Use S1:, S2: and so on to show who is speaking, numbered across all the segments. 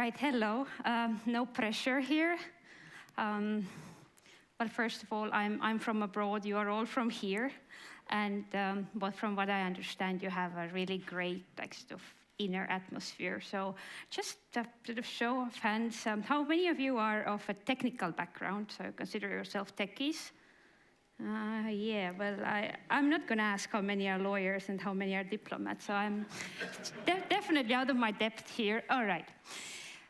S1: right, hello. No pressure here. Well, first of all, I'm from abroad. You are all from here. And but from what I understand, you have a really great sort of inner atmosphere. So just a sort of show of hands. How many of you are of a technical background? So consider yourself techies? Yeah, well, I'm not going to ask how many are lawyers and how many are diplomats. So I'm definitely out of my depth here. All right.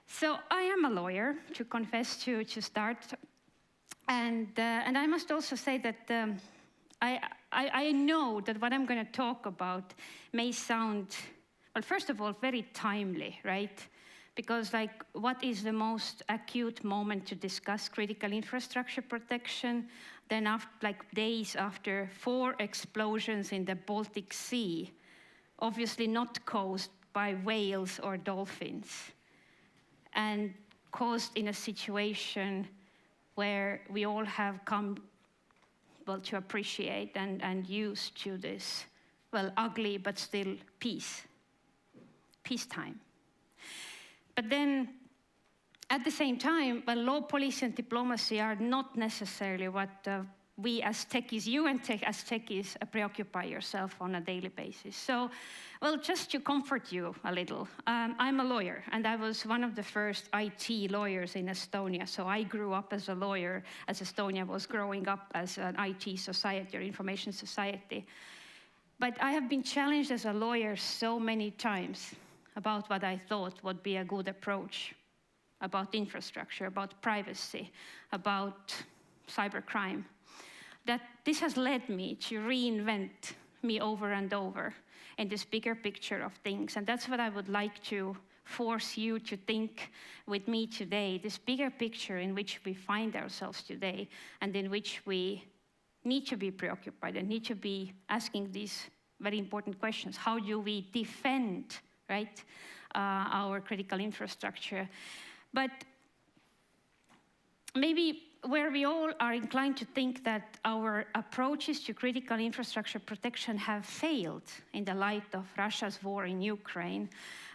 S1: So I am a lawyer, to confess to start. And I must also say that I know that what I'm going to talk about may sound, well, first of all, very timely, right? Because what is the most acute moment to discuss critical infrastructure protection? Then after, days after 4 explosions in the Baltic Sea, obviously not caused by whales or dolphins, and caused in a situation where we all have come, well, to appreciate and used to this, well, ugly but still peacetime. But then, at the same time, well, law, policy, and diplomacy are not necessarily what we as techies, you and as techies, preoccupy yourself on a daily basis. So, well, just to comfort you a little, I'm a lawyer, and I was one of the first IT lawyers in Estonia. So I grew up as a lawyer, as Estonia was growing up as an IT society or information society. But I have been challenged as a lawyer so many times about what I thought would be a good approach about infrastructure, about privacy, about cybercrime, that this has led me to reinvent me over and over in this bigger picture of things. And that's what I would like to force you to think with me today, this bigger picture in which we find ourselves today and in which we need to be preoccupied and need to be asking these very important questions. How do we defend, right, our critical infrastructure? But maybe where we all are inclined to think that our approaches to critical infrastructure protection have failed in the light of Russia's war in Ukraine,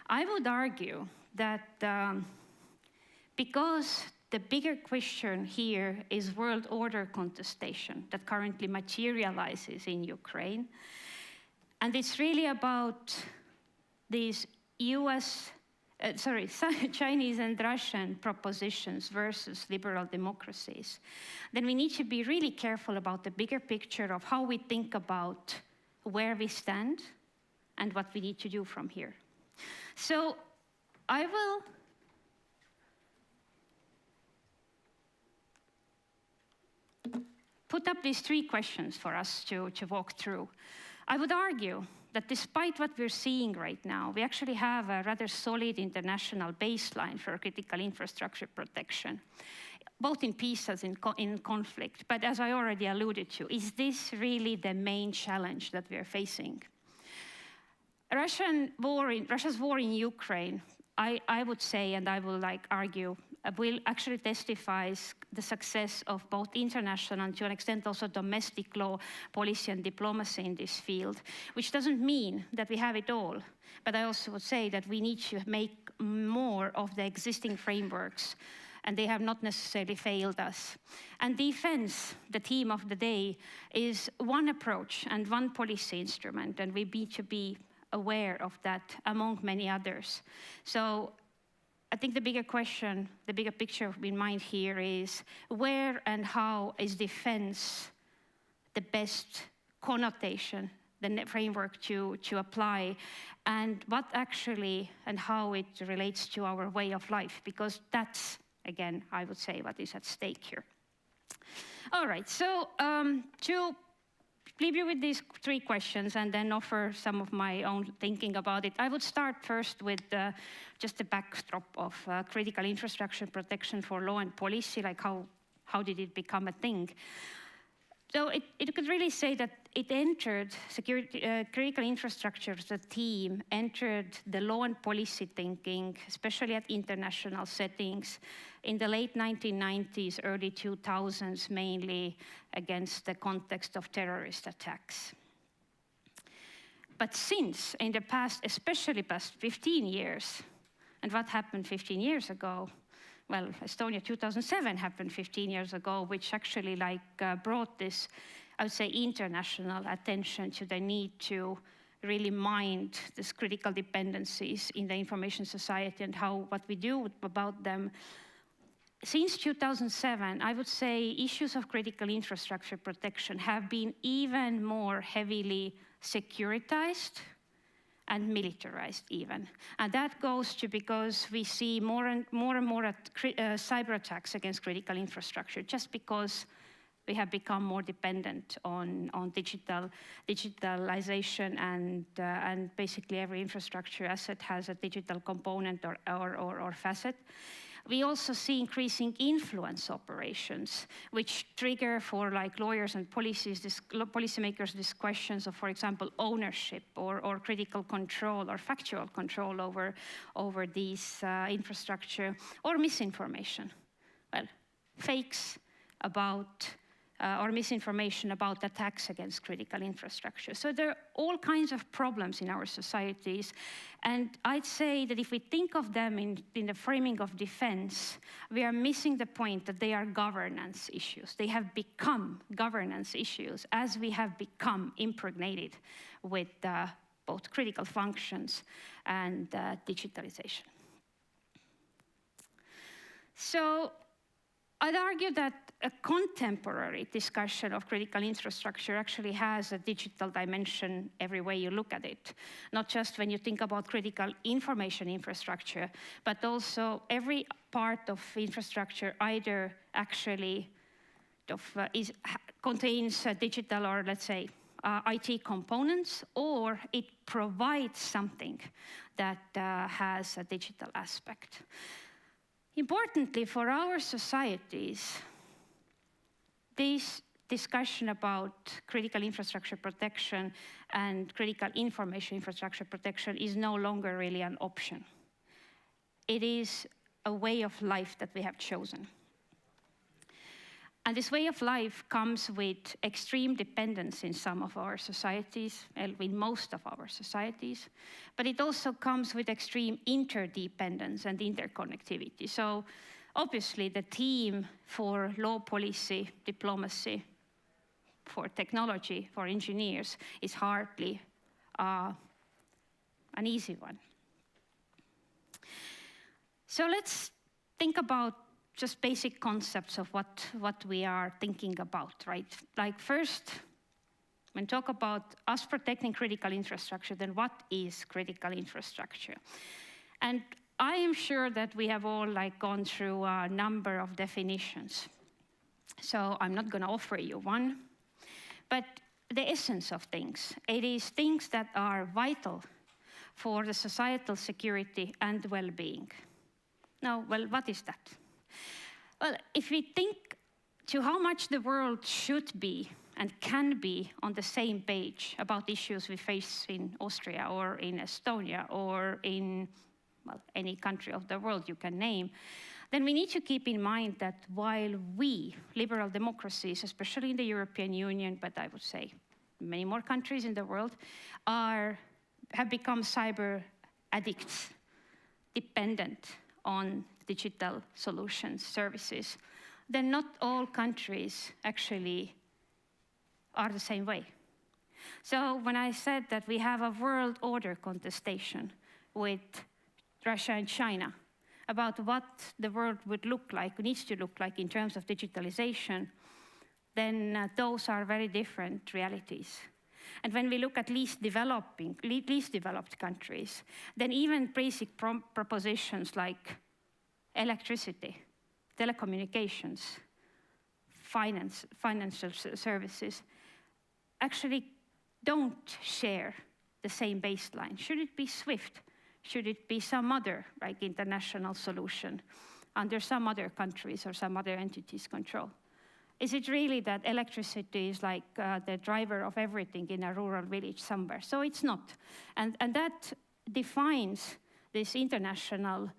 S1: I would argue that because the bigger question here is world order contestation that currently materializes in Ukraine, and it's really about these Chinese and Russian propositions versus liberal democracies, then we need to be really careful about the bigger picture of how we think about where we stand and what we need to do from here. So I will put up these 3 questions for us to walk through. I would argue that despite what we're seeing right now, we actually have a rather solid international baseline for critical infrastructure protection, both in peace as in conflict. But as I already alluded to, is this really the main challenge that we're facing? Russia's war in Ukraine, I would say, and I will argue, will actually testifies the success of both international and to an extent also domestic law, policy and diplomacy in this field, which doesn't mean that we have it all. But I also would say that we need to make more of the existing frameworks, and they have not necessarily failed us. And defense, the theme of the day, is one approach and one policy instrument, and we need to be aware of that among many others. So I think the bigger question, the bigger picture in mind here is where and how is defense the best connotation, the framework to apply, and what actually and how it relates to our way of life, because that's, again, I would say, what is at stake here. All right, so to leave you with these 3 questions and then offer some of my own thinking about it. I would start first with just the backdrop of critical infrastructure protection for law and policy, how did it become a thing? So it could really say that it entered critical infrastructure as a theme, entered the law and policy thinking, especially at international settings, in the late 1990s, early 2000s, mainly against the context of terrorist attacks. But since, in the past, especially past 15 years, And what happened 15 years ago? Well, Estonia 2007 happened 15 years ago, which actually brought this, I would say, international attention to the need to really mind these critical dependencies in the information society and what we do about them. Since 2007, I would say issues of critical infrastructure protection have been even more heavily securitized and militarized even. And that goes to because we see more and more cyber attacks against critical infrastructure, just because we have become more dependent on digitalization, and basically every infrastructure asset has a digital component or facet. We also see increasing influence operations, which trigger for lawyers and policymakers these questions of, for example, ownership or critical control or factual control over these infrastructure, or misinformation. Well, fakes about or misinformation about attacks against critical infrastructure. So there are all kinds of problems in our societies. And I'd say that if we think of them in the framing of defense, we are missing the point that they are governance issues. They have become governance issues as we have become impregnated with both critical functions and digitalization. So I'd argue that a contemporary discussion of critical infrastructure actually has a digital dimension every way you look at it. Not just when you think about critical information infrastructure, but also every part of infrastructure either actually contains digital or, let's say, IT components, or it provides something that has a digital aspect. Importantly, for our societies, this discussion about critical infrastructure protection and critical information infrastructure protection is no longer really an option. It is a way of life that we have chosen. And this way of life comes with extreme dependence in some of our societies, in most of our societies, but it also comes with extreme interdependence and interconnectivity. So obviously the theme for law policy, diplomacy, for technology, for engineers is hardly an easy one. So let's think about just basic concepts of what we are thinking about, right? Like first, when talk about us protecting critical infrastructure, then what is critical infrastructure? And I am sure that we have all gone through a number of definitions. So I'm not going to offer you one, but the essence of things, it is things that are vital for the societal security and well-being. Now, well, what is that? Well, if we think to how much the world should be and can be on the same page about issues we face in Austria or in Estonia or in, well, any country of the world you can name, then we need to keep in mind that while we, liberal democracies, especially in the European Union, but I would say many more countries in the world, have become cyber addicts, dependent on digital solutions, services, then not all countries actually are the same way. So when I said that we have a world order contestation with Russia and China about what the world would look like, needs to look like in terms of digitalization, then those are very different realities. And when we look at least developed countries, then even basic propositions like electricity, telecommunications, financial services actually don't share the same baseline. Should it be SWIFT? Should it be some other international solution under some other countries or some other entities' control? Is it really that electricity is the driver of everything in a rural village somewhere? So it's not. And that defines this international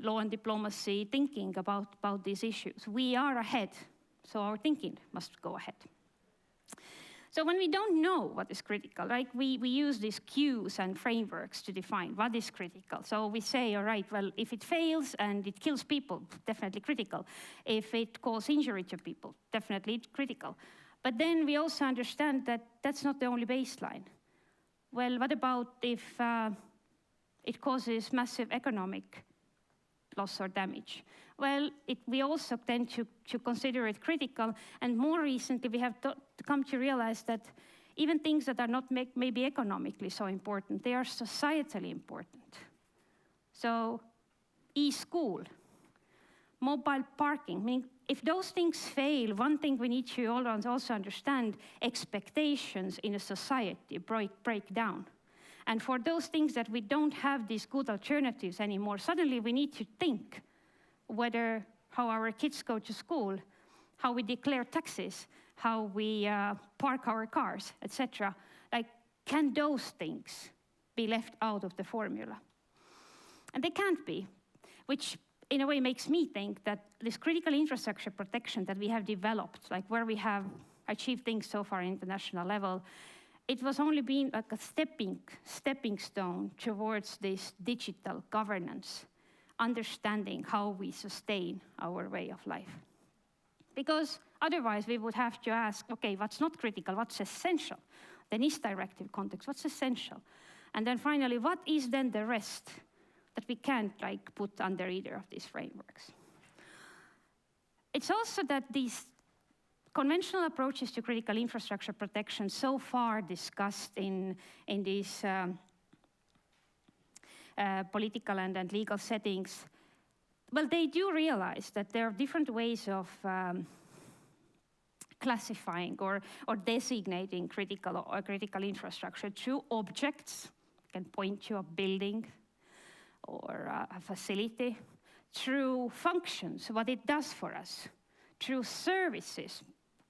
S1: law and diplomacy thinking about these issues. We are ahead, so our thinking must go ahead. So when we don't know what is critical, right, we use these cues and frameworks to define what is critical. So we say, all right, well, if it fails and it kills people, definitely critical. If it causes injury to people, definitely critical. But then we also understand that that's not the only baseline. Well, what about if it causes massive economic loss or damage? Well, we also tend to consider it critical, and more recently we have come to realize that even things that are not maybe economically so important, they are societally important. So, e-school, mobile parking, I mean, if those things fail, one thing we need to also understand, expectations in a society break down. And for those things that we don't have these good alternatives anymore, suddenly we need to think how our kids go to school, how we declare taxes, how we park our cars, etc. Like, can those things be left out of the formula? And they can't be, which in a way makes me think that this critical infrastructure protection that we have developed, like where we have achieved things so far at international level, it was only being like a stepping stone towards this digital governance, understanding how we sustain our way of life. Because otherwise we would have to ask, okay, what's not critical, what's essential? The NIS directive context, what's essential? And then finally, what is then the rest that we can't like put under either of these frameworks? It's also that these conventional approaches to critical infrastructure protection so far discussed in these political and legal settings, well, they do realize that there are different ways of classifying or designating critical infrastructure through objects. You can point to a building or a facility, through functions, what it does for us, through services,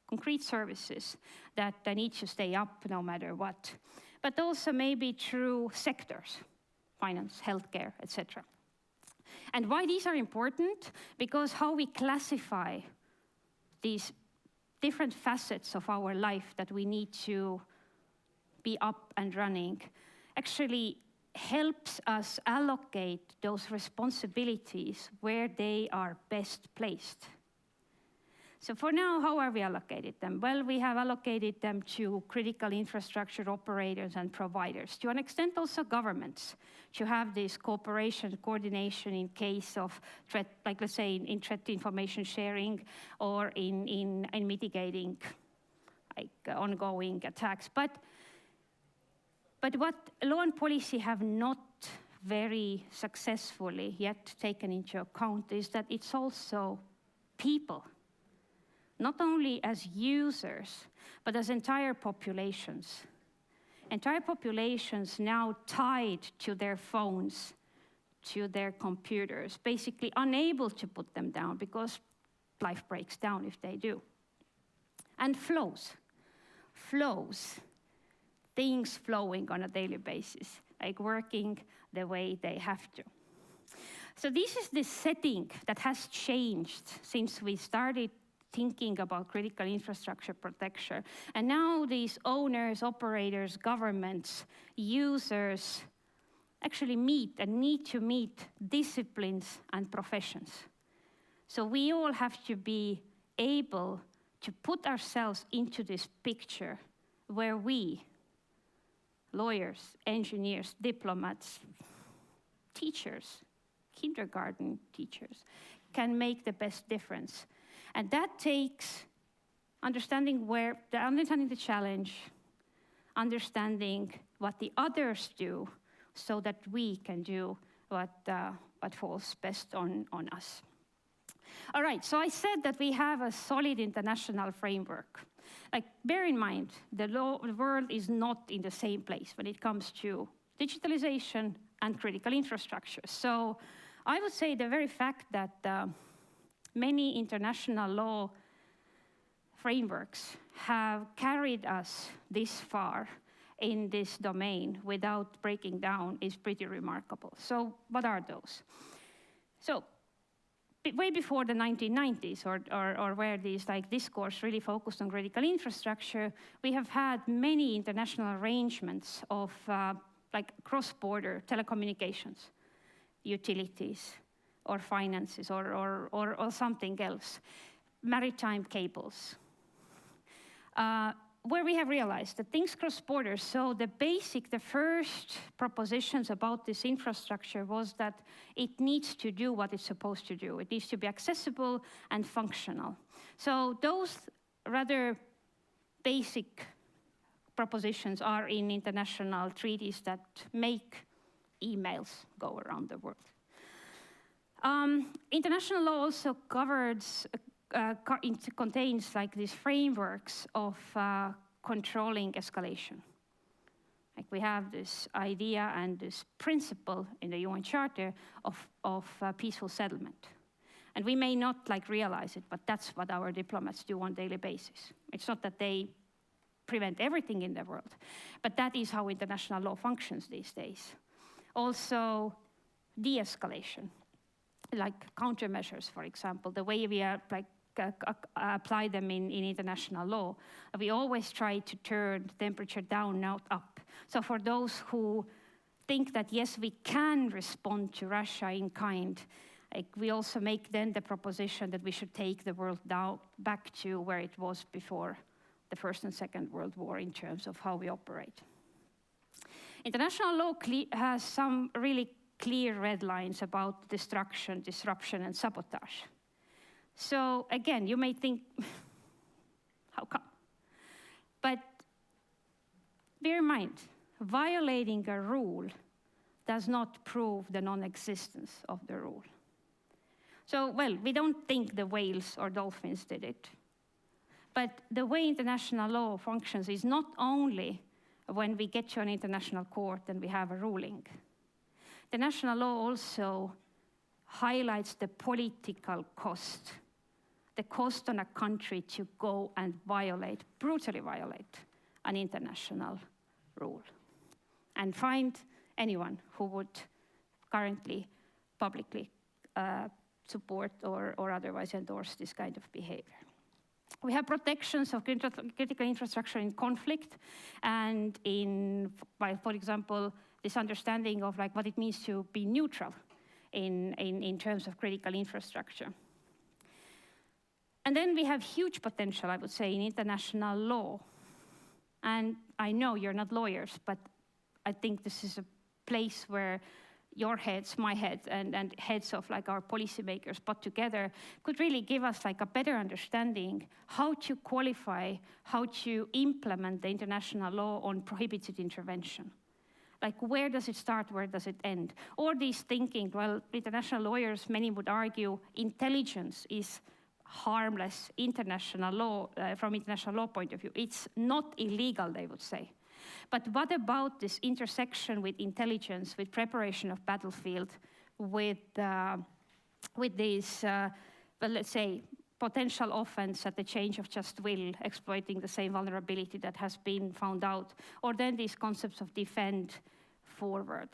S1: concrete services that need to stay up no matter what, but also maybe through sectors, finance, healthcare, etc. And why these are important? Because how we classify these different facets of our life that we need to be up and running actually helps us allocate those responsibilities where they are best placed. So for now, how are we allocated them? Well, we have allocated them to critical infrastructure operators and providers, to an extent also governments, to have this cooperation, coordination in case of threat, like let's say in threat information sharing or in mitigating like ongoing attacks. But what law and policy have not very successfully yet taken into account is that it's also people, not only as users, but as entire populations. Entire populations now tied to their phones, to their computers, basically unable to put them down because life breaks down if they do. And flows, things flowing on a daily basis, like working the way they have to. So this is the setting that has changed since we started thinking about critical infrastructure protection. And now these owners, operators, governments, users actually meet and need to meet disciplines and professions. So we all have to be able to put ourselves into this picture where we, lawyers, engineers, diplomats, teachers, kindergarten teachers, can make the best difference. And that takes understanding the challenge, understanding what the others do, so that we can do what falls best on us. All right, so I said that we have a solid international framework. Like, bear in mind, the world is not in the same place when it comes to digitalization and critical infrastructure. So I would say the very fact that many international law frameworks have carried us this far in this domain without breaking down is pretty remarkable. So what are those? So way before the 1990s, or where these discourse really focused on critical infrastructure, we have had many international arrangements of cross-border telecommunications, utilities, or finances, or something else, maritime cables, where we have realized that things cross borders. So the first propositions about this infrastructure was that it needs to do what it's supposed to do. It needs to be accessible and functional. So those rather basic propositions are in international treaties that make emails go around the world. International law also contains these frameworks of controlling escalation. We have this idea and this principle in the UN Charter of peaceful settlement. And we may not realize it, but that's what our diplomats do on a daily basis. It's not that they prevent everything in the world, but that is how international law functions these days. Also, de-escalation, like countermeasures, for example, the way we are apply them in international law. We always try to turn the temperature down, not up. So for those who think that, yes, we can respond to Russia in kind, we also make then the proposition that we should take the world back to where it was before the First and Second World War in terms of how we operate. International law has some really clear red lines about destruction, disruption, and sabotage. So again, you may think, how come? But bear in mind, violating a rule does not prove the non-existence of the rule. So, well, we don't think the whales or dolphins did it. But the way international law functions is not only when we get to an international court and we have a ruling. International law also highlights the political cost, the cost on a country to go and brutally violate an international rule, and find anyone who would currently publicly support or otherwise endorse this kind of behavior. We have protections of critical infrastructure in conflict and for example, this understanding of what it means to be neutral in terms of critical infrastructure. And then we have huge potential, I would say, in international law. And I know you're not lawyers, but I think this is a place where your heads, my head, and heads of our policymakers put together could really give us a better understanding how to qualify, how to implement the international law on prohibited intervention. Where does it start, where does it end? Or this thinking, well, international lawyers, many would argue intelligence is harmless international law, from international law point of view. It's not illegal, they would say. But what about this intersection with intelligence, with preparation of battlefield, with these, well, let's say, potential offense at the change of just will, exploiting the same vulnerability that has been found out, or then these concepts of defend forward.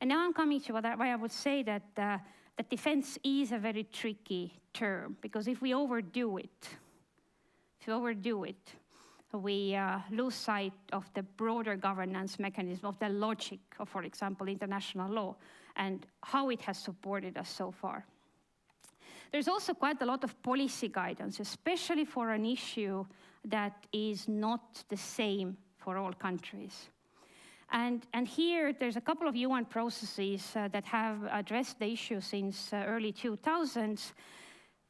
S1: And now I'm coming to why I would say that defense is a very tricky term, because if we overdo it, we lose sight of the broader governance mechanism, of the logic of, for example, international law, and how it has supported us so far. There's also quite a lot of policy guidance, especially for an issue that is not the same for all countries. And here, there's a couple of UN processes that have addressed the issue since early 2000s,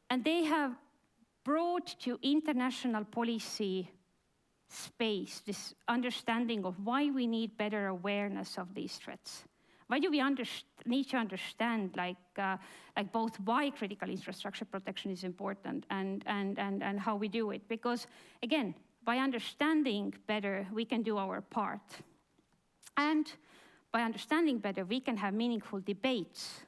S1: and they have brought to international policy space this understanding of why we need better awareness of these threats. Why do we need to understand both why critical infrastructure protection is important and how we do it? Because again, by understanding better, we can do our part. And by understanding better, we can have meaningful debates.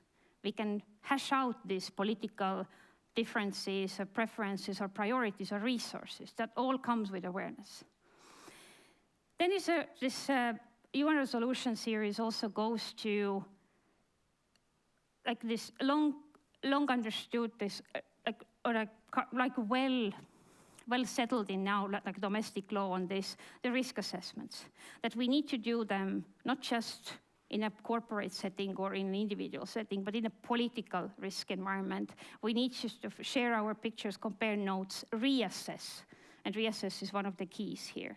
S1: We can hash out these political differences or preferences or priorities or resources. That all comes with awareness. Then this UN resolution series also goes to this long long understood this, well settled in now, like domestic law on this, the risk assessments, that we need to do them not just in a corporate setting or in an individual setting, but in a political risk environment. We need to share our pictures, compare notes, reassess, and reassess is one of the keys here.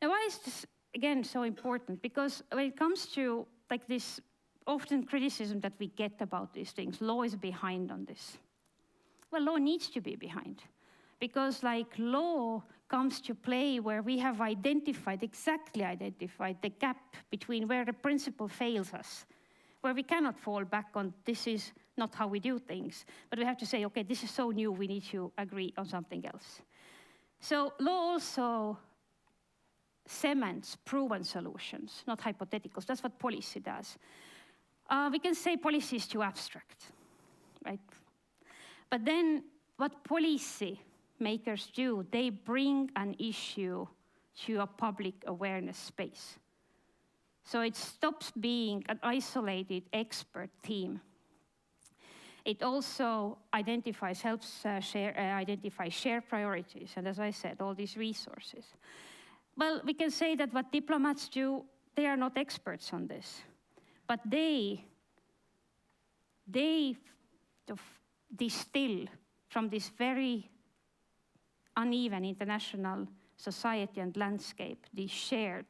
S1: Now, why is this, again, so important? Because when it comes to like this often criticism that we get about these things, law is behind on this. Well, law needs to be behind, because like law comes to play where we have exactly identified the gap between where the principle fails us, where we cannot fall back on this is not how we do things, but we have to say, okay, this is so new, we need to agree on something else. So law also cements proven solutions, not hypotheticals. That's what policy does. We can say policy is too abstract, right? But then what policy makers do, they bring an issue to a public awareness space. So it stops being an isolated expert team. It also helps identify shared priorities, and as I said, all these resources. Well, we can say that what diplomats do, they are not experts on this, but they distill from this very uneven international society and landscape these shared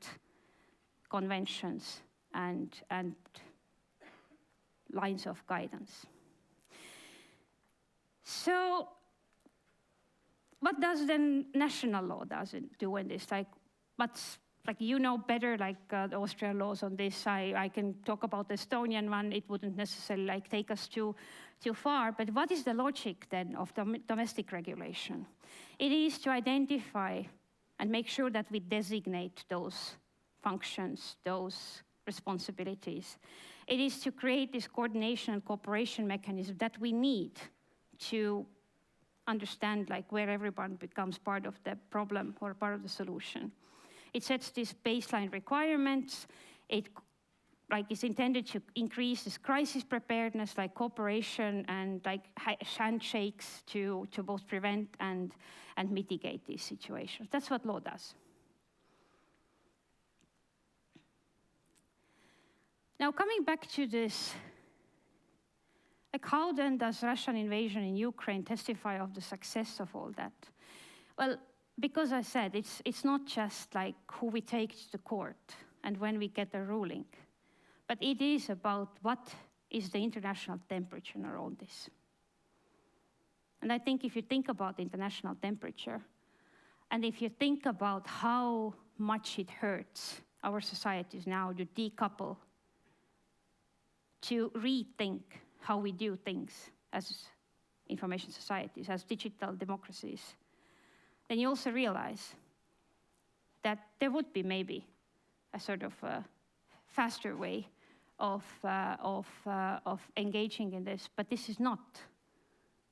S1: conventions and lines of guidance. So what does then national law do in this? You know better, the Austrian laws on this. I can talk about the Estonian one. It wouldn't necessarily take us too far. But what is the logic then of domestic regulation? It is to identify and make sure that we designate those functions, those responsibilities. It is to create this coordination and cooperation mechanism that we need to understand where everyone becomes part of the problem or part of the solution. It sets these baseline requirements. It is intended to increase this crisis preparedness, like cooperation and handshakes to both prevent and mitigate these situations. That's what law does. Now, coming back to this, how then does Russian invasion in Ukraine testify of the success of all that? Well, because I said it's not just who we take to the court and when we get a ruling, but it is about what is the international temperature around this. And I think if you think about the international temperature, and if you think about how much it hurts our societies now to decouple, to rethink how we do things as information societies, as digital democracies, then you also realize that there would be maybe a sort of faster way of engaging in this, but this is not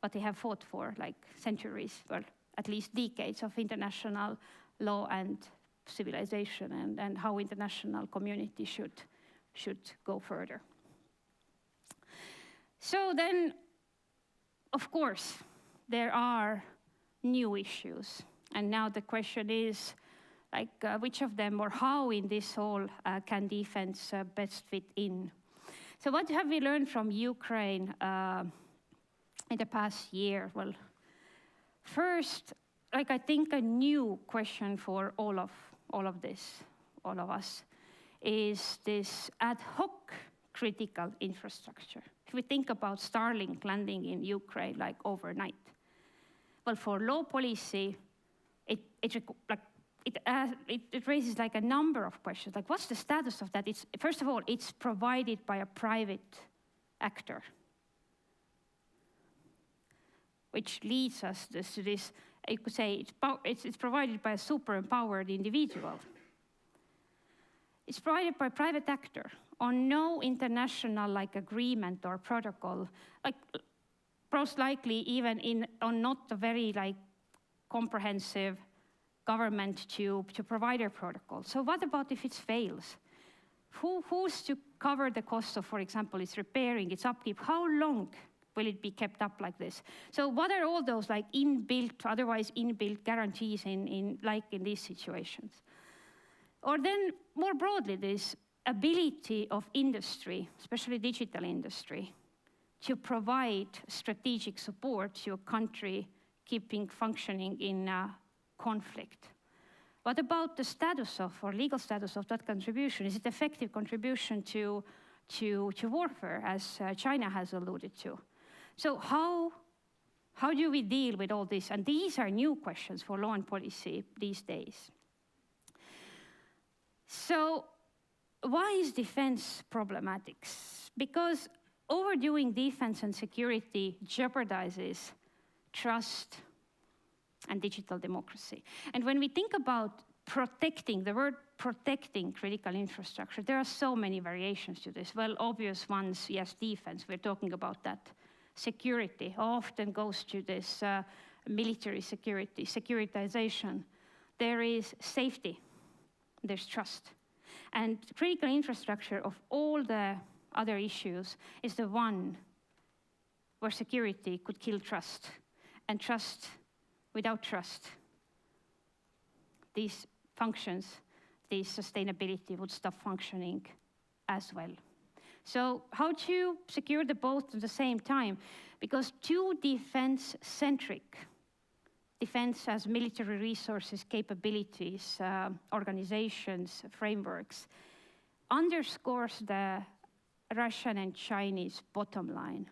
S1: what they have fought for, centuries, or at least decades of international law and civilization, and how international community should go further. So then, of course, there are new issues. And now the question is, which of them or how in this whole can defense best fit in? So what have we learned from Ukraine in the past year? Well, first, I think a new question for all of us, is this ad hoc critical infrastructure. If we think about Starlink landing in Ukraine overnight, well, for law policy, it raises a number of questions. What's the status of that? First of all, it's provided by a private actor, which leads us to this. You could say it's provided by a super empowered individual. It's provided by a private actor on no international agreement or protocol, most likely even on not a very comprehensive government to provider protocol. So what about if it fails? who's to cover the cost of, for example, its repairing, its upkeep? How long will it be kept up like this? So what are all those like inbuilt, otherwise inbuilt guarantees in these situations? Or then more broadly, this ability of industry, especially digital industry, to provide strategic support to a country keeping functioning in a conflict. What about the status of, or legal status of that contribution? Is it effective contribution to warfare, as China has alluded to? So how do we deal with all this? And these are new questions for law and policy these days. So why is defense problematic? Because overdoing defense and security jeopardizes trust and digital democracy. And when we think about protecting, the word protecting critical infrastructure, there are so many variations to this. Well, obvious ones, yes, defense, we're talking about that. Security often goes to this military security, securitization. There is safety, there's trust. And critical infrastructure of all the other issues is the one where security could kill trust. And trust, without trust, these functions, this sustainability would stop functioning as well. So how to secure the both at the same time? Because too defense-centric, defense as military resources, capabilities, organizations, frameworks, underscores the Russian and Chinese bottom line.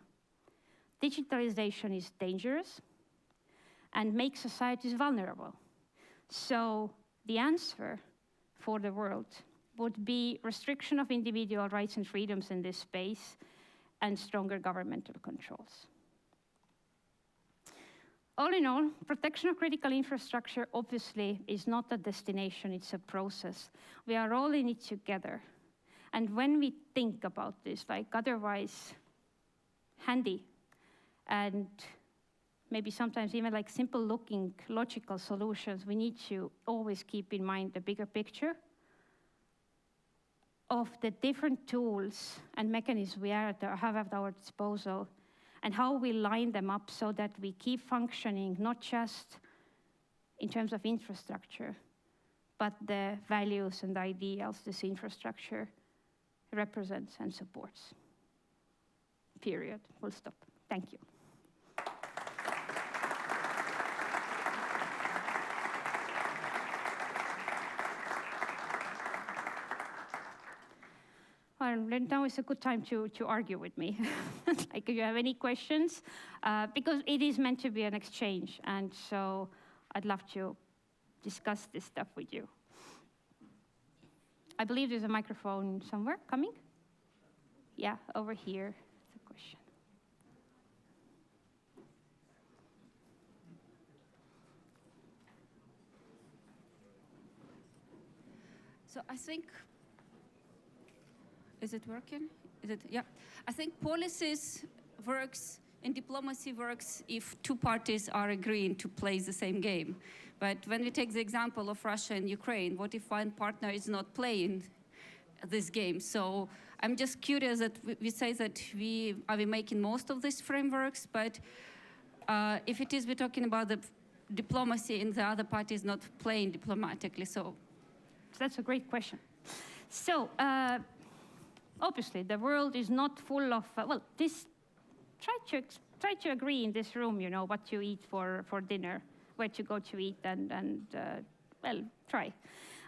S1: Digitalization is dangerous and makes societies vulnerable. So the answer for the world would be restriction of individual rights and freedoms in this space and stronger governmental controls. All in all, protection of critical infrastructure obviously is not a destination, it's a process. We are all in it together. And when we think about this, like otherwise handy and maybe sometimes even like simple looking logical solutions, we need to always keep in mind the bigger picture of the different tools and mechanisms we have at our disposal and how we line them up so that we keep functioning not just in terms of infrastructure, but the values and ideals this infrastructure represents and supports. Period. Full stop. Thank you. Now is a good time to argue with me. Like if you have any questions, because it is meant to be an exchange, and so I'd love to discuss this stuff with you. I believe there's a microphone somewhere coming. Yeah, over here. That's a question.
S2: So I think, is it working? Is it? Yeah. I think policies works and diplomacy works if two parties are agreeing to play the same game. But when we take the example of Russia and Ukraine, what if one partner is not playing this game? So I'm just curious that we say that we making most of these frameworks, but if it is we're talking about the diplomacy and the other party is not playing diplomatically, so.
S1: That's a great question. So obviously the world is not full of, well, this, try to agree in this room, you know, what to eat for dinner, where to go to eat, and well, try.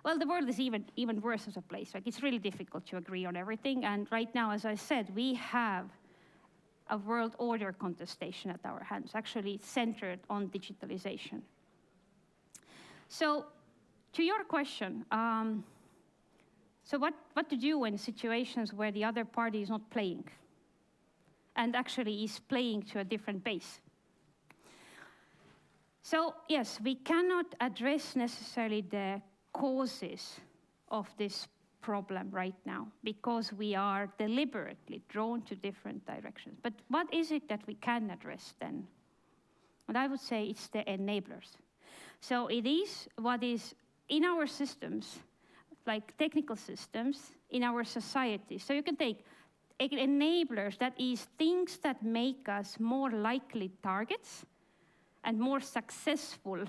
S1: Well, the world is even worse as a place. Like, it's really difficult to agree on everything. And right now, as I said, we have a world order contestation at our hands, actually centered on digitalization. So to your question, so what to do in situations where the other party is not playing and actually is playing to a different base? So yes, we cannot address necessarily the causes of this problem right now because we are deliberately drawn to different directions. But what is it that we can address then? And I would say it's the enablers. So it is what is in our systems, like technical systems in our society. So you can take enablers, that is things that make us more likely targets and more successful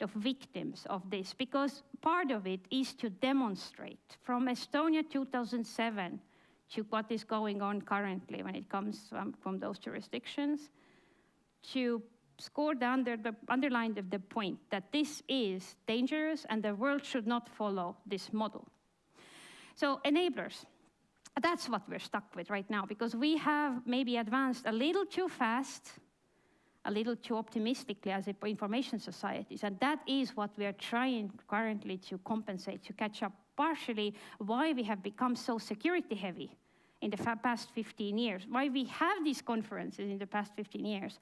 S1: of victims of this, because part of it is to demonstrate from Estonia 2007 to what is going on currently when it comes from those jurisdictions, to score down underline the point that this is dangerous and the world should not follow this model. So enablers, that's what we're stuck with right now, because we have maybe advanced a little too fast, a little too optimistically as information societies, and that is what we are trying currently to compensate, to catch up, partially why we have become so security heavy in the past 15 years, why we have these conferences in the past 15 years,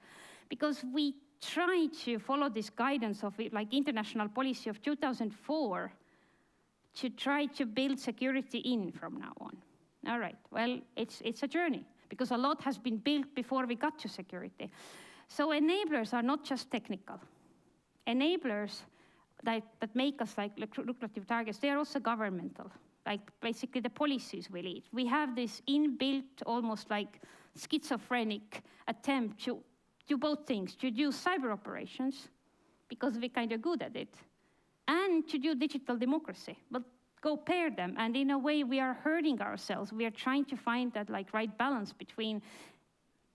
S1: because we try to follow this guidance of like international policy of 2004 to try to build security in from now on. All right, well, it's a journey, because a lot has been built before we got to security. So enablers are not just technical. Enablers that make us like lucrative targets, they are also governmental. Like basically the policies we lead. We have this inbuilt, almost like schizophrenic attempt to do both things, to do cyber operations, because we're kind of good at it, and to do digital democracy, but go pair them. And in a way, we are hurting ourselves. We are trying to find that like right balance between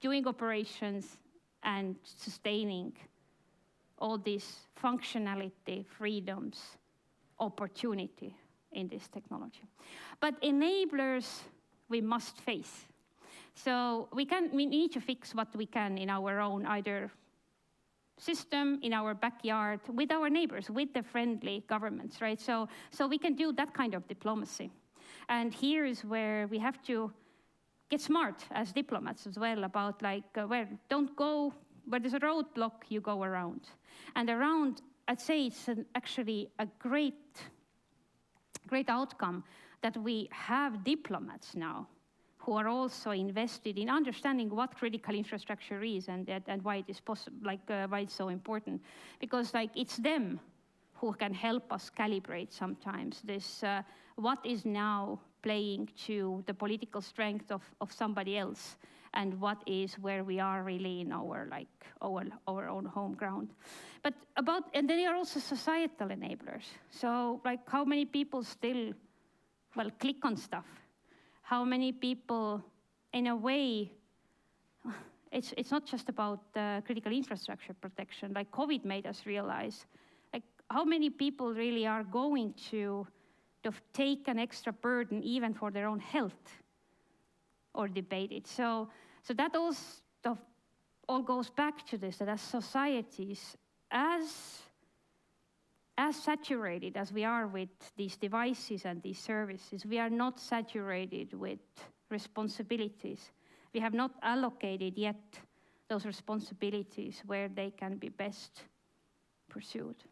S1: doing operations and sustaining all this functionality, freedoms, opportunity in this technology. But enablers, we must face. So we need to fix what we can in our own either system, in our backyard, with our neighbors, with the friendly governments, right? So we can do that kind of diplomacy. And here is where we have to get smart as diplomats as well about like, where don't go, where there's a roadblock, you go around. And around, I'd say it's actually a great outcome that we have diplomats now who are also invested in understanding what critical infrastructure is and why it is possible, like why it's so important. Because like it's them who can help us calibrate sometimes this, what is now playing to the political strength of somebody else, and what is where we are really in our own home ground. But and then there are also societal enablers. So like how many people still, well, click on stuff? How many people, in a way, it's not just about critical infrastructure protection, like COVID made us realize, like how many people really are going to take an extra burden even for their own health or debate it. So that all goes back to this, that as societies, as saturated as we are with these devices and these services, we are not saturated with responsibilities. We have not allocated yet those responsibilities where they can be best pursued.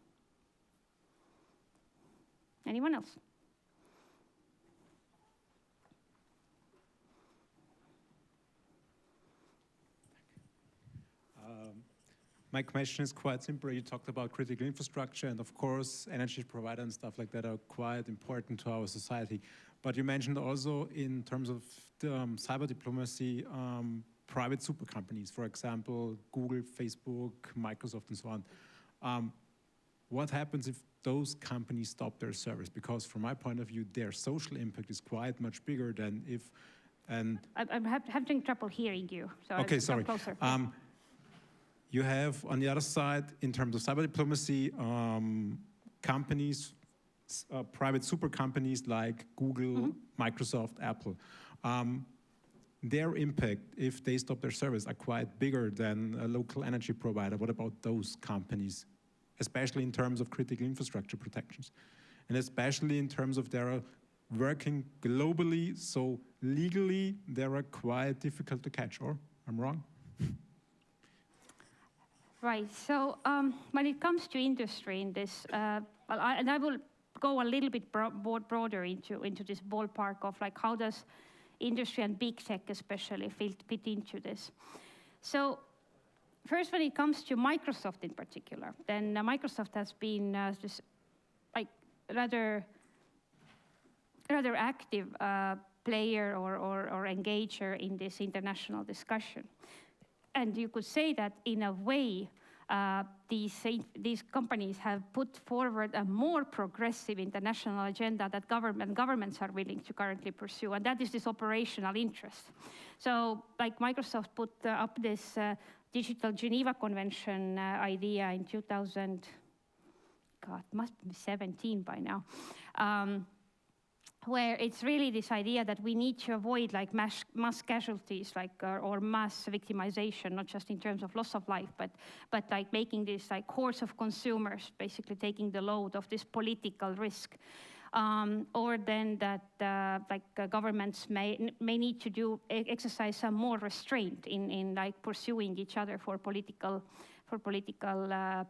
S1: Anyone else?
S3: My question is quite simple. You talked about critical infrastructure, and of course, energy provider and stuff like that are quite important to our society. But you mentioned also, in terms of cyber diplomacy, private super companies, for example, Google, Facebook, Microsoft, and so on. What happens if those companies stop their service? Because from my point of view, their social impact is quite much bigger than if... I'm
S1: having trouble hearing you. So
S3: okay, sorry.
S1: Closer.
S3: You have, on the other side, in terms of cyber diplomacy, companies, private super companies like Google, Microsoft, Apple. Their impact, if they stop their service, are quite bigger than a local energy provider. What about those companies, especially in terms of critical infrastructure protections? And especially in terms of their working globally, so legally, they are quite difficult to catch, or I'm wrong?
S1: Right, so when it comes to industry in this, and I will go a little bit broader into this ballpark of like how does industry and big tech especially fit into this. So first, when it comes to Microsoft in particular, then Microsoft has been just like rather rather active player or engager in this international discussion. And you could say that in a way, these companies have put forward a more progressive international agenda that governments are willing to currently pursue, and that is this operational interest. So like Microsoft put up this Digital Geneva Convention idea in 2000, God, must be 17 by now, where it's really this idea that we need to avoid like mass casualties, like or mass victimization, not just in terms of loss of life, but like making this like hordes of consumers basically taking the load of this political risk, or then that governments may need to exercise some more restraint in like pursuing each other for political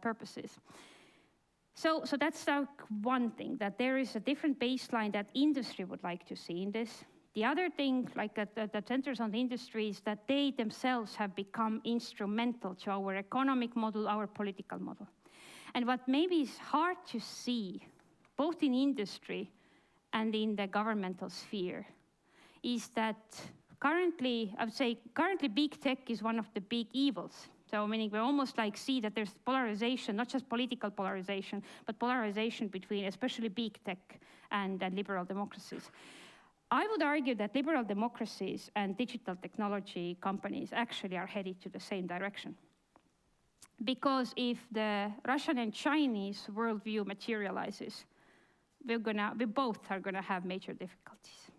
S1: purposes. So that's one thing, that there is a different baseline that industry would like to see in this. The other thing, like that centers on the industry, is that they themselves have become instrumental to our economic model, our political model. And what maybe is hard to see, both in industry and in the governmental sphere, is that currently, I would say, big tech is one of the big evils. So meaning we almost like see that there's polarization, not just political polarization, but polarization between especially big tech and liberal democracies. I would argue that liberal democracies and digital technology companies actually are headed to the same direction. Because if the Russian and Chinese worldview materializes, we both are gonna have major difficulties.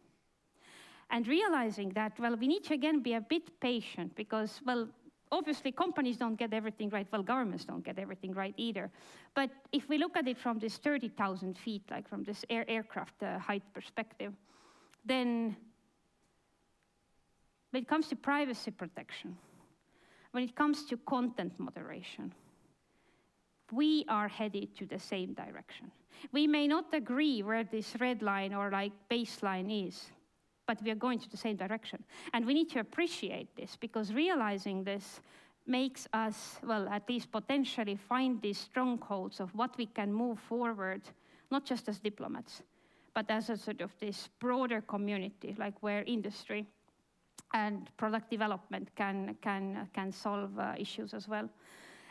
S1: And realizing that, well, we need to again be a bit patient because, well, obviously, companies don't get everything right. Well, governments don't get everything right either. But if we look at it from this 30,000 feet, like from this aircraft height perspective, then when it comes to privacy protection, when it comes to content moderation, we are headed to the same direction. We may not agree where this red line or like baseline is, but we are going to the same direction. And we need to appreciate this, because realizing this makes us, well, at least potentially find these strongholds of what we can move forward, not just as diplomats, but as a sort of this broader community, like where industry and product development can solve issues as well.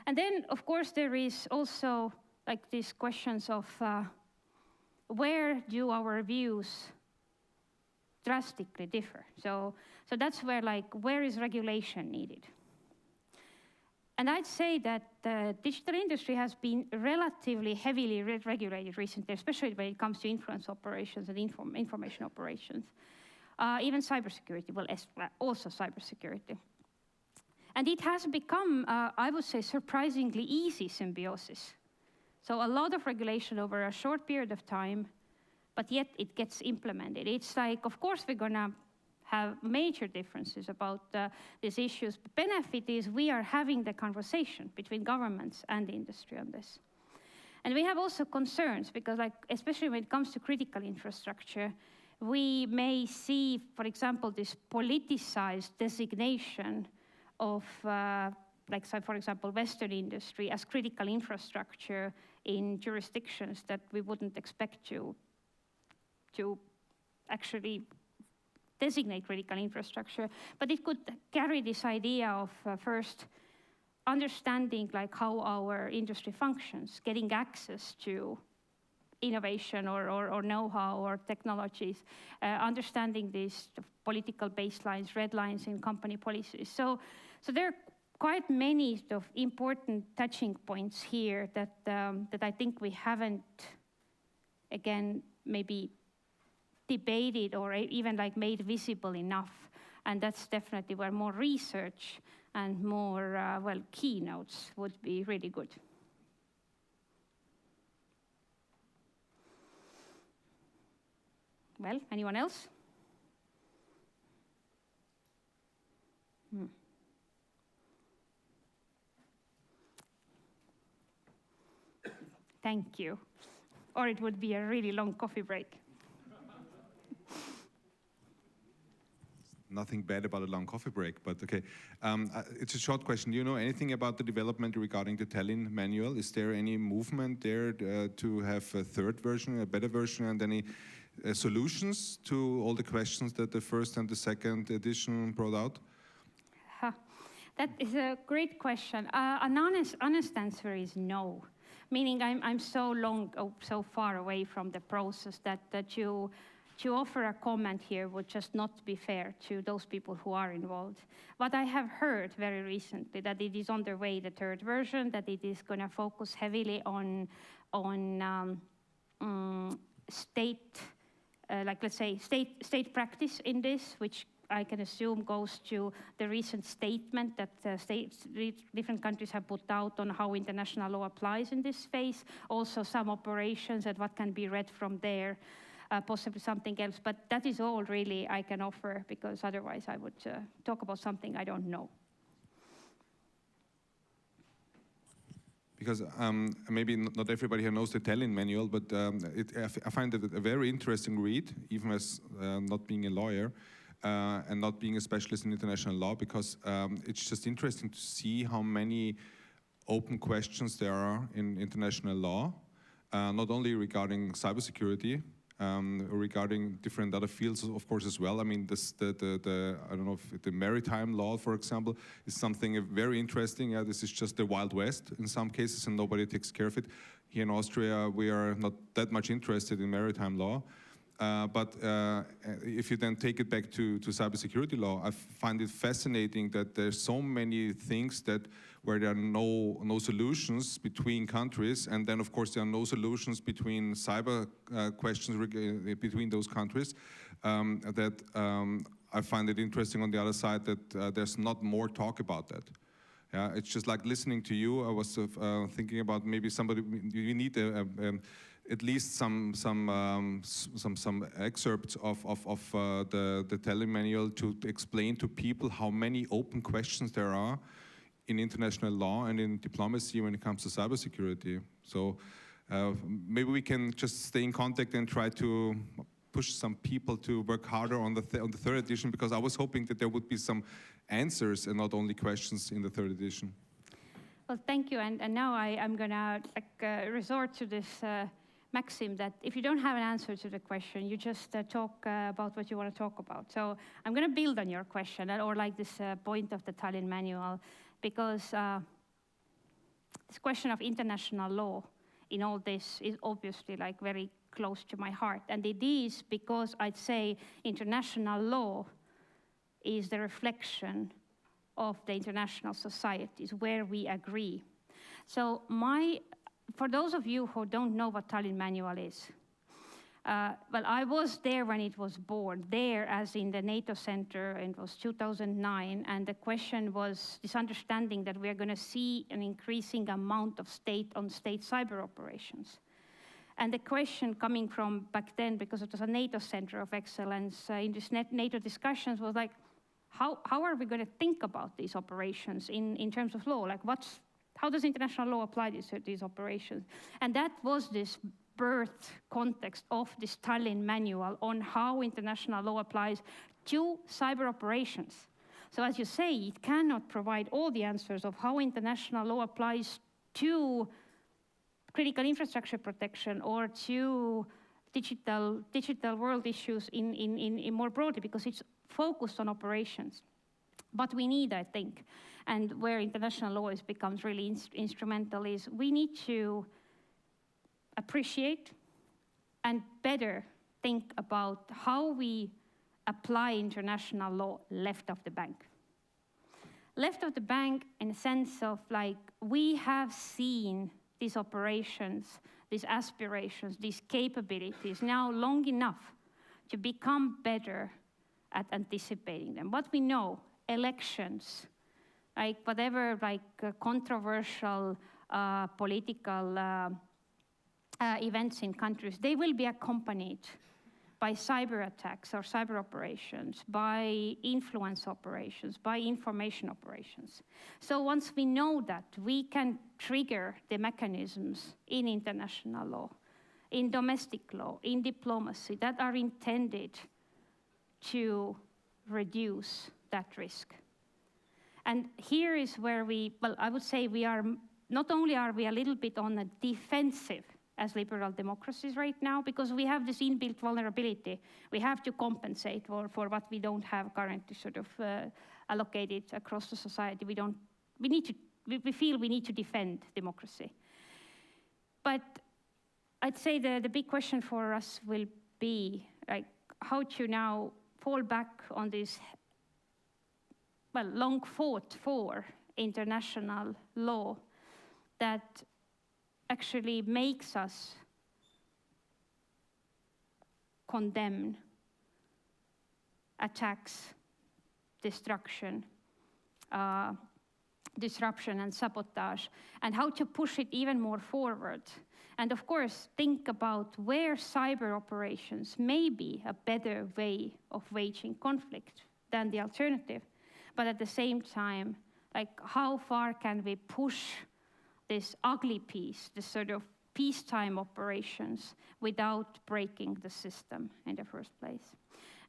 S1: And then, of course, there is also like these questions of where do our views drastically differ. So that's where, like, where is regulation needed? And I'd say that the digital industry has been relatively heavily regulated recently, especially when it comes to influence operations and information operations. Even cybersecurity, well, also cybersecurity. And it has become, I would say, surprisingly easy symbiosis. So a lot of regulation over a short period of time, but yet it gets implemented. It's like, of course, we're gonna have major differences about these issues. The benefit is we are having the conversation between governments and the industry on this. And we have also concerns because, like, especially when it comes to critical infrastructure, we may see, for example, this politicized designation of, like, so for example, Western industry as critical infrastructure in jurisdictions that we wouldn't expect to actually designate critical infrastructure. But it could carry this idea of first understanding like how our industry functions, getting access to innovation or know-how or technologies, understanding these political baselines, red lines in company policies. So there are quite many sort of important touching points here that I think we haven't, again, maybe debated or even like made visible enough. And that's definitely where more research and more, well, keynotes would be really good. Well, anyone else? Thank you. Or it would be a really long coffee break.
S4: Nothing bad about a long coffee break, but okay. It's a short question. Do you know anything about the development regarding the Tallinn manual? Is there any movement there to have a third version, a better version, and any solutions to all the questions that the first and the second edition brought out?
S1: That is a great question. An honest answer is no. Meaning I'm so far away from the process that to offer a comment here would just not be fair to those people who are involved. But I have heard very recently that it is on their way, the third version, that it is going to focus heavily on state, let's say state practice in this, which I can assume goes to the recent statement that different countries have put out on how international law applies in this space. Also some operations and what can be read from there, possibly something else. But that is all really I can offer, because otherwise I would talk about something I don't know.
S4: Because maybe not everybody here knows the Tallinn manual, but I find it a very interesting read, even as not being a lawyer. And not being a specialist in international law, because it's just interesting to see how many open questions there are in international law, not only regarding cybersecurity, regarding different other fields, of course, as well. I mean, I don't know if the maritime law, for example, is something very interesting. This is just the Wild West in some cases, and nobody takes care of it. Here in Austria, we are not that much interested in maritime law. But if you then take it back to cybersecurity law, I find it fascinating that there's so many things where there are no solutions between countries, and then of course there are no solutions between cyber questions between those countries. I find it interesting on the other side that there's not more talk about that. Yeah, it's just like listening to you. I was thinking about maybe you need at least some excerpts of the Tallinn manual to explain to people how many open questions there are in international law and in diplomacy when it comes to cybersecurity. So maybe we can just stay in contact and try to push some people to work harder on the third edition, because I was hoping that there would be some answers and not only questions in the third edition.
S1: Well, thank you. And now I'm going to resort to this maxim that if you don't have an answer to the question, you just talk about what you want to talk about. So I'm going to build on your question, or like this point of the Tallinn manual, because this question of international law in all this is obviously like very close to my heart. And it is because I'd say international law is the reflection of the international societies where we agree. So for those of you who don't know what Tallinn Manual is, well, I was there when it was born, there as in the NATO Center, and it was 2009, and the question was this understanding that we're going to see an increasing amount of state-on-state cyber operations. And the question coming from back then, because it was a NATO Center of Excellence, in this NATO discussions was like, how are we going to think about these operations in terms of law? Like how does international law apply to these operations? And that was this birth context of this Tallinn manual on how international law applies to cyber operations. So as you say, it cannot provide all the answers of how international law applies to critical infrastructure protection or to digital world issues in more broadly, because it's focused on operations. But we need, I think, and where international law becomes really instrumental is we need to appreciate and better think about how we apply international law left of the bank. Left of the bank in a sense of like, we have seen these operations, these aspirations, these capabilities now long enough to become better at anticipating them. What we know, elections, like whatever controversial political events in countries, they will be accompanied by cyber attacks or cyber operations, by influence operations, by information operations. So once we know that, we can trigger the mechanisms in international law, in domestic law, in diplomacy that are intended to reduce that risk. And here is where I would say not only are we a little bit on a defensive as liberal democracies right now, because we have this inbuilt vulnerability. We have to compensate for what we don't have currently sort of allocated across the society. We feel we need to defend democracy. But I'd say the big question for us will be like how to now fall back on this, well, long fought for international law that actually makes us condemn attacks, destruction, disruption and sabotage, and how to push it even more forward. And of course, think about where cyber operations may be a better way of waging conflict than the alternative. But at the same time, like how far can we push this ugly piece, this sort of peacetime operations without breaking the system in the first place?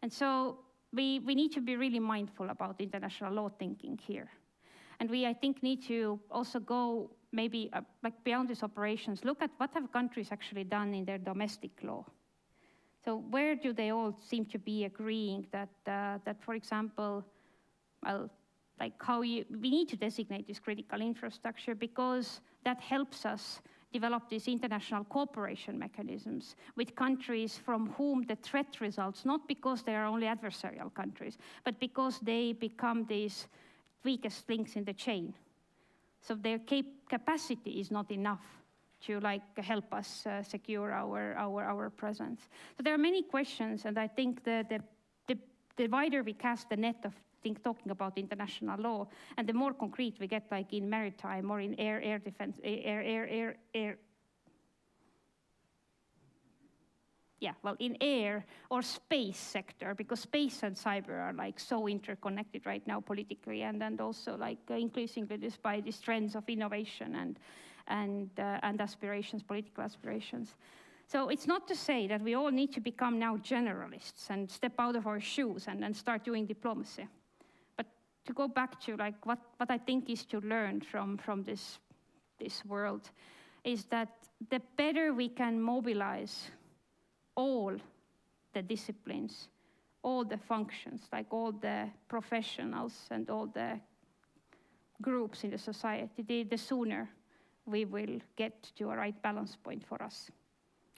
S1: And so we need to be really mindful about international law thinking here. And we, I think, need to also go maybe like beyond these operations, look at what have countries actually done in their domestic law. So where do they all seem to be agreeing that for example, well, like we need to designate this critical infrastructure because that helps us develop these international cooperation mechanisms with countries from whom the threat results, not because they are only adversarial countries, but because they become these weakest links in the chain. So their capacity is not enough to help us secure our presence. So there are many questions, and I think the wider we cast the net of talking about international law, and the more concrete we get, like in maritime or in air defense, in air or space sector, because space and cyber are like so interconnected right now politically, and also like increasingly by these trends of innovation and aspirations, political aspirations. So it's not to say that we all need to become now generalists and step out of our shoes and start doing diplomacy. But to go back to like what I think is to learn from this world is that the better we can mobilize all the disciplines, all the functions, like all the professionals and all the groups in the society, the sooner we will get to a right balance point for us.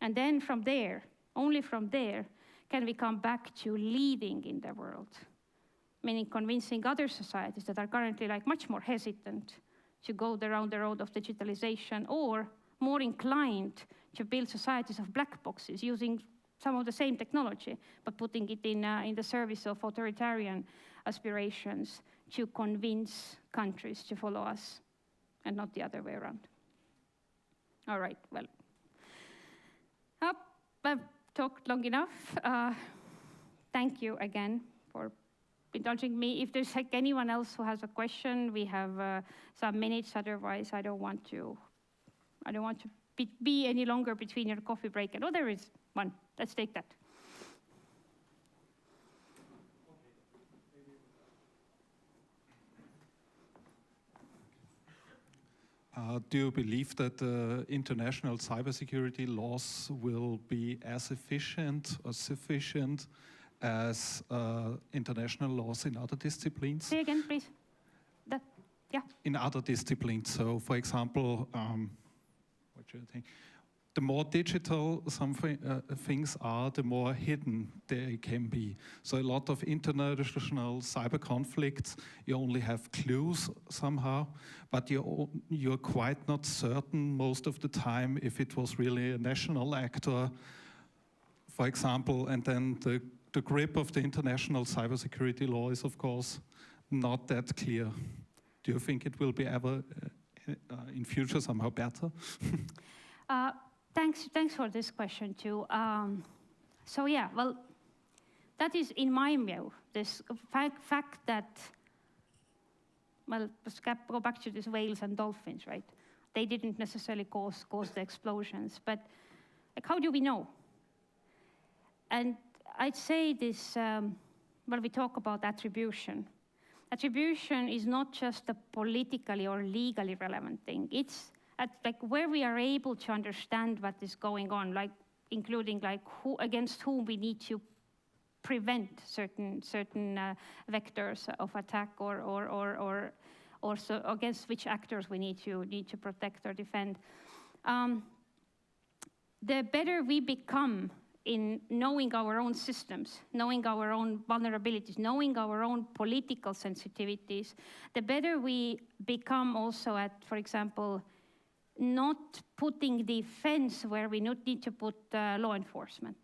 S1: And then from there, only from there, can we come back to leading in the world, meaning convincing other societies that are currently like much more hesitant to go down the road of digitalization or more inclined to build societies of black boxes using some of the same technology, but putting it in the service of authoritarian aspirations to convince countries to follow us and not the other way around. All right, well, I've talked long enough. Thank you again for indulging me. If there's like anyone else who has a question, we have some minutes. Otherwise, I don't want to be any longer between your coffee break. And there is one. Let's take that.
S5: Do you believe that international cybersecurity laws will be as efficient or sufficient as international laws in other disciplines?
S1: Say again, please. Yeah.
S5: In other disciplines. So, for example, what should I think? The more digital things are, the more hidden they can be. So a lot of international cyber conflicts, you only have clues somehow, but you're quite not certain most of the time if it was really a national actor, for example, and then the grip of the international cybersecurity law is, of course, not that clear. Do you think it will be ever in future somehow better?
S1: Thanks for this question too. So yeah, well, that is in my view, this fact that, well, let's go back to these whales and dolphins, right? They didn't necessarily cause the explosions, but like, how do we know? And I'd say this, when we talk about attribution is not just a politically or legally relevant thing. It's at like where we are able to understand what is going on, like including like who against whom we need to prevent certain vectors of attack, or so against which actors we need to protect or defend. The better we become in knowing our own systems, knowing our own vulnerabilities, knowing our own political sensitivities, the better we become also at, for example, not putting defense where we need to put law enforcement,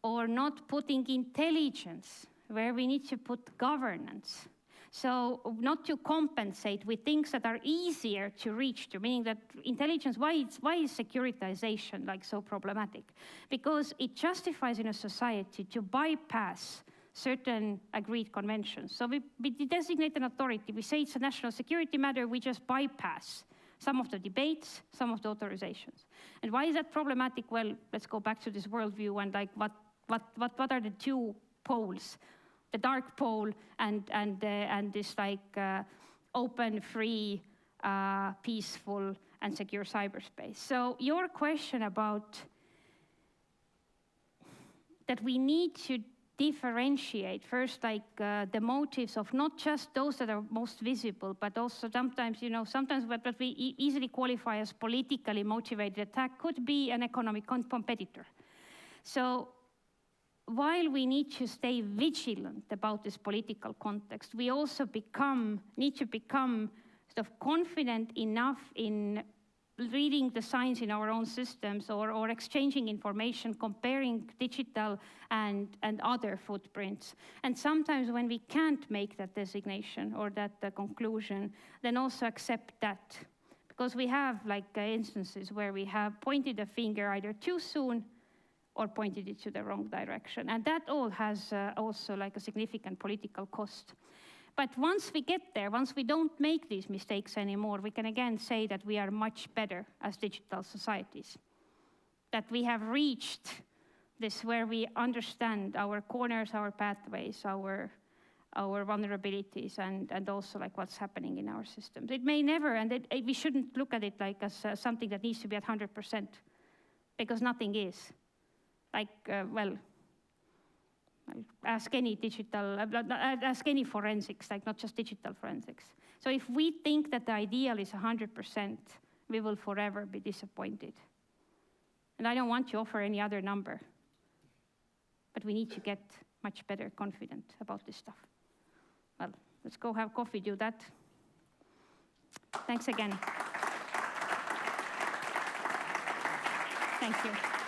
S1: or not putting intelligence where we need to put governance. So not to compensate with things that are easier to reach to, meaning that intelligence, why is securitization like so problematic? Because it justifies in a society to bypass certain agreed conventions. So we designate an authority, we say it's a national security matter, we just bypass some of the debates, some of the authorizations. And why is that problematic? Well, let's go back to this worldview and like what are the two poles? The dark pole and this like open, free, peaceful, and secure cyberspace. So your question about that we need to differentiate first, like the motives of not just those that are most visible, but also sometimes, sometimes what we easily qualify as politically motivated attack could be an economic competitor. So while we need to stay vigilant about this political context, we also need to become sort of confident enough in reading the signs in our own systems, or exchanging information, comparing digital and other footprints. And sometimes when we can't make that designation or that conclusion, then also accept that. Because we have like instances where we have pointed a finger either too soon or pointed it to the wrong direction. And that all has also like a significant political cost. But once we get there, once we don't make these mistakes anymore, we can again say that we are much better as digital societies. That we have reached this where we understand our corners, our pathways, our vulnerabilities, and also like what's happening in our systems. It may never, and we shouldn't look at it like as something that needs to be at 100%, because nothing is. Like, ask any ask any forensics, like not just digital forensics. So if we think that the ideal is 100%, we will forever be disappointed. And I don't want to offer any other number, but we need to get much better confident about this stuff. Well, let's go have coffee, do that. Thanks again. Thank you.